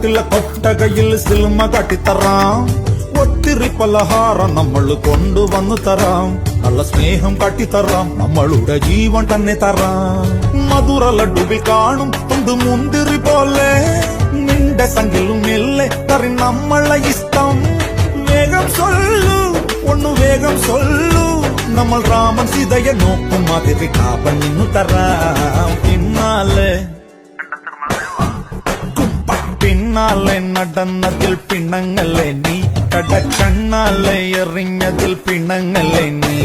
വീട്ടിലെ കൊട്ടകയിൽ സിൽമ കാട്ടിത്തറാം. ഒത്തിരി പലഹാരം നമ്മൾ കൊണ്ടുവന്നു തരാം. നല്ല സ്നേഹം കാട്ടിത്തറാം. നമ്മളുടെ ജീവൻ തന്നെ തരാം. മധുര ലഡുവിൽ കാണും തൊണ്ട് മുന്തിരി പോലെ നിന്റെ സംഖ്യലും ഇല്ലേ കറി നമ്മളെ ഇഷ്ടം. വേഗം സൊല്ലു ഒന്നു വേഗം സൊല്ലു. നമ്മൾ രാമൻ സീതയെ നോക്കും മാതിരി കാപ്പണിന്നു തരാം. പിന്നാലെ നടന്നതിൽ പിണങ്ങല്ലേ നീ. കടക്കണ്ണാലെ എറിഞ്ഞതിൽ പിണങ്ങല്ലേ നീ.